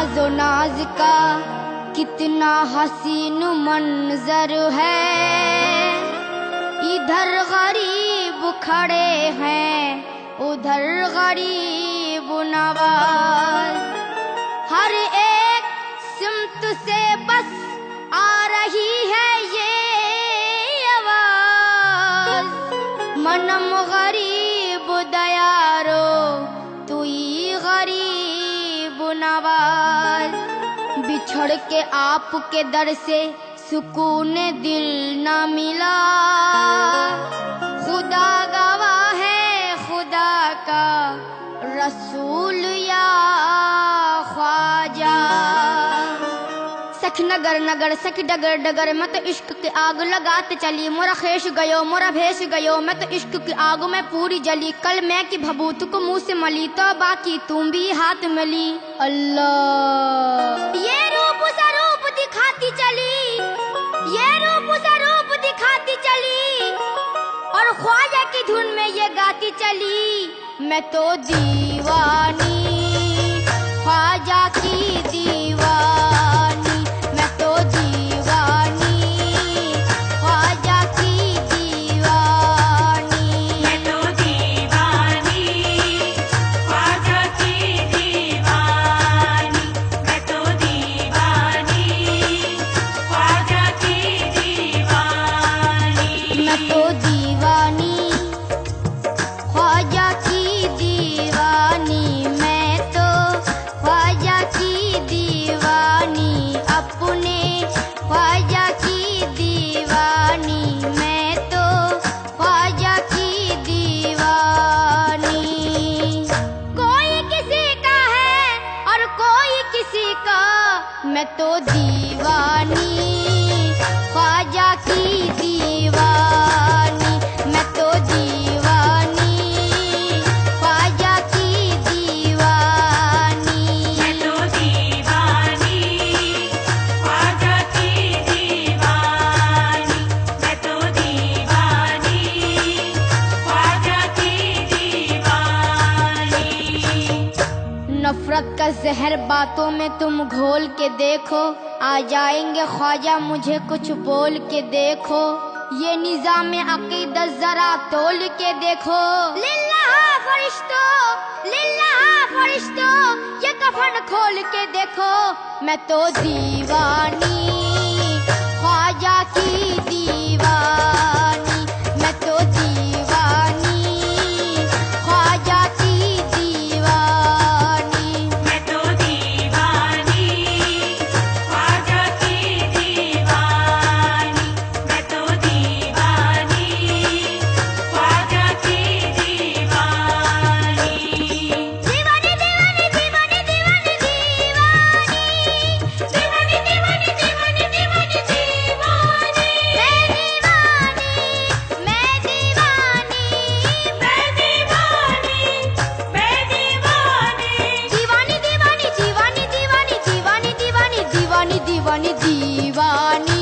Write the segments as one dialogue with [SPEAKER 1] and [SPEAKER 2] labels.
[SPEAKER 1] नाजो नाज का कितना हसीन मंजर है। इधर गरीब खड़े हैं, उधर गरीब नवाज। हर एक सिमत से बस आ रही है ये आवाज। मनम गरीब दयारो तुई गरीब नवाज। बिछड़ के आपके दर से सुकून दिल न मिला। खुदा गवाह है खुदा का रसूल या ख्वाजा। सख नगर नगर सख डगर डगर मैं तो इश्क की आग लगाते चली। मोरा खेश गयो मोरा भेष गयो, मैं तो इश्क की आग में पूरी जली। कल मैं की भभूत को मुंह से मली तो बाकी तुम भी हाथ मिली। अल्लाह ये रूप स्वरूप दिखाती चली, ये रूप स्वरूप दिखाती चली और ख्वाजा की धुन में ये गाती चली। मैं तो दीवानी ख्वाजा की दीवानी, मैं तो दीवानी ख्वाजा की दीवानी।
[SPEAKER 2] मैं तो दीवानी ख्वाजा की दीवानी, मैं तो दीवानी ख्वाजा की दीवानी।
[SPEAKER 1] मैं तो दीवानी ख्वाजा की दीवानी, मैं तो ख्वाजा की दीवानी। अपने ख्वाजा की दीवानी, मैं तो ख्वाजा की दीवानी। कोई किसी का है और कोई किसी का, मैं तो दीवानी ख्वाजा की दीवानी। मैं तो दीवानी ख्वाजा की दीवानी।
[SPEAKER 2] मैं तो दीवानी ख्वाजा की दीवानी, मैं तो दीवानी ख्वाजा की दीवानी।
[SPEAKER 1] नफरत का जहर बातों में तुम घोल के देखो, आ जाएंगे ख्वाजा मुझे कुछ बोल के देखो। ये निज़ाम अकीदत जरा तोल के देखो। लिल्लाह फरिश्तो ये कफन खोल के देखो। मैं तो दीवानी ख्वाजा की दीवानी, मैं तो दीवानी ख्वाजा की दीवानी।
[SPEAKER 2] मैं तो दीवानी ख्वाजा की दीवानी, मैं तो दीवानी ख्वाजा की दीवानी।
[SPEAKER 1] दीवानी दीवानी दीवानी दीवानी दीवानी दीवानी दीवानी दीवानी दीवानी दीवानी। मैं दीवानी
[SPEAKER 2] मैं दीवानी मैं दीवानी।
[SPEAKER 1] दीवानी दीवानी दीवानी दीवानी दीवानी दीवानी दीवानी दीवानी दीवानी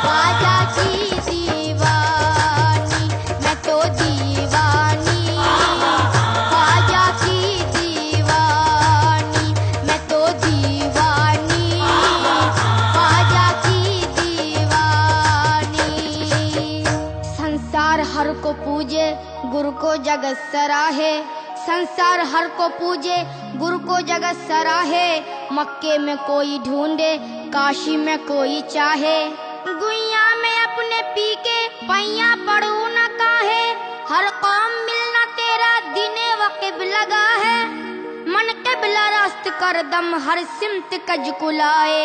[SPEAKER 1] ख्वाजा की दीवानी। मैं तो दीवानी ख्वाजा की दीवानी, मैं तो दीवानी ख्वाजा की दीवानी। संसार हर को पूजे गुरु को जगत सराहे, संसार हर को पूजे गुरु को जगत सराहे। मक्के में कोई ढूंढे काशी में कोई चाहे। गुइया में अपने पी के पैया पड़ू न काहे। हर कौम मिलना तेरा दिने वक़्ब लगा है। मन क़िबला रास्त कर दम हर सिमत कज कुलाए।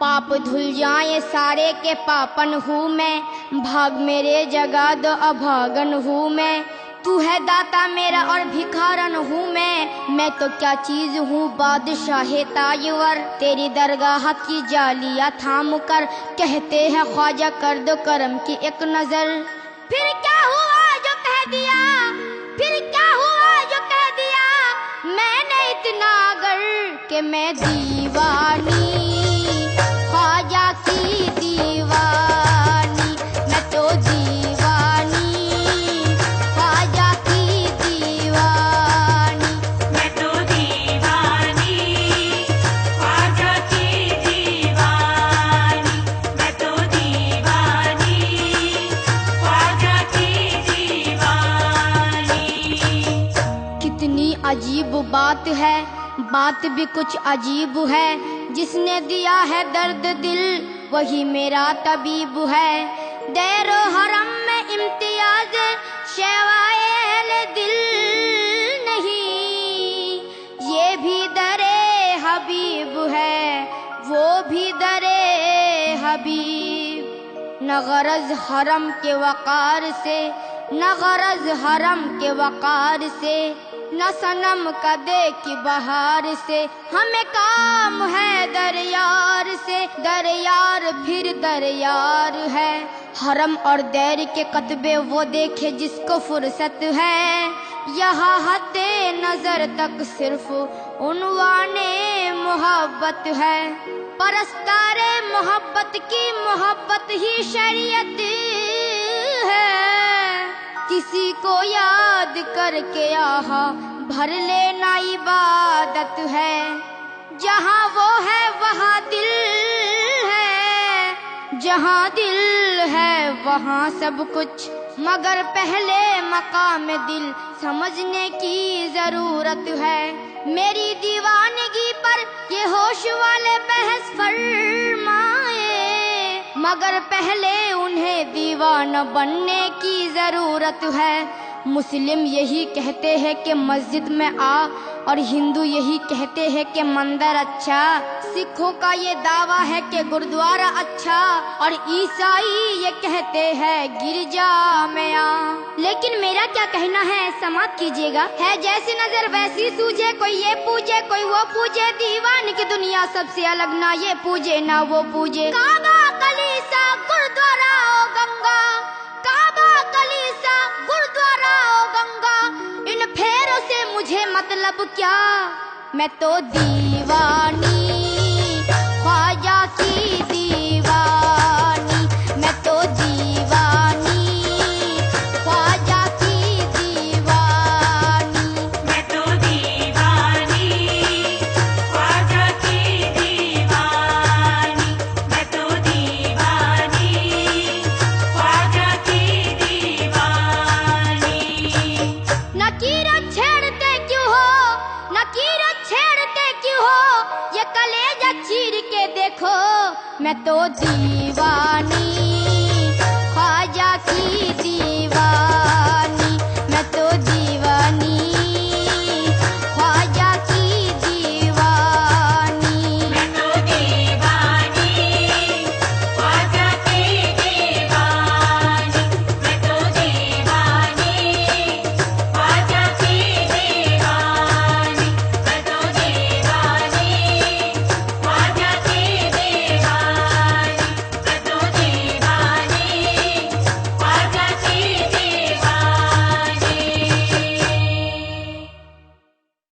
[SPEAKER 1] पाप धुल जाए सारे के पापन हूँ मैं, भाग मेरे जगा दो अभागन हूँ मैं। तू है दाता मेरा और भिखारन हूँ मैं तो क्या चीज हूँ बादशाह ताजवर। तेरी दरगाह की जालियाँ थाम कर कहते हैं ख्वाजा कर दो करम की एक नजर। फिर क्या हुआ जो कह दिया, फिर क्या हुआ जो कह दिया मैंने इतना अगर कि मैं दीवानी ख्वाजा की दीवानी। मैं तो दीवानी ख्वाजा की दीवानी।
[SPEAKER 2] मैं तो दीवानी
[SPEAKER 1] कितनी अजीब बात है, बात भी कुछ अजीब है। जिसने दिया है दर्द दिल वही मेरा तबीब है। दैरो हरम में इम्तियाज शैवाए दिल नहीं, ये भी दरे हबीब है, वो भी दरे हबीब। न गरज हरम के वकार से, न गरज हरम के वकार से, न सनम कदे की बहार से। हमें काम है दरयार से, दरयार फिर दरयार है। हरम और दैर के कतबे वो देखे जिसको फुर्सत है। यहाँ हद्दे नजर तक सिर्फ उन्वाने मोहब्बत है। परस्तारे मोहब्बत की मोहब्बत ही शरीयत है। किसी को याद करके आहा भर लेना इबादत है। जहाँ वो है वहाँ दिल है, जहाँ दिल है वहाँ सब कुछ। मगर पहले मकाम दिल समझने की जरूरत है। मेरी दीवानगी पर ये होश वाले बहस फरमाए, मगर पहले उन्हें दीवाना बनने की जरूरत है। मुस्लिम यही कहते हैं कि मस्जिद में आ, और हिंदू यही कहते हैं कि मंदिर अच्छा। सिखों का ये दावा है कि गुरुद्वारा अच्छा, और ईसाई ये कहते हैं गिरजा में आ। लेकिन मेरा क्या कहना है समाप्त कीजिएगा। है जैसी नजर वैसी सूझे, कोई ये पूजे कोई वो पूजे। दीवान की दुनिया सबसे अलग, ना ये पूजे ना वो पूजे। काबा कलीसा गुरुद्वारा ओ गंगा, काबा कलीसा गुरुद्वारा ओ गंगा। इन फेरों से मुझे मतलब क्या, मैं तो दीवानी ख्वाजा की दीवानी। मैं तो दीवानी ख्वाजा की दीवानी।
[SPEAKER 2] मैं तो दीवानी ख्वाजा की दीवानी। मैं तो दीवानी ख्वाजा की दीवानी।
[SPEAKER 1] नकीरत छेड़ते क्यों हो, नकीरत छेड़ते क्यों हो, ये कलेजा चीर के देखो। मैं तो दीवानी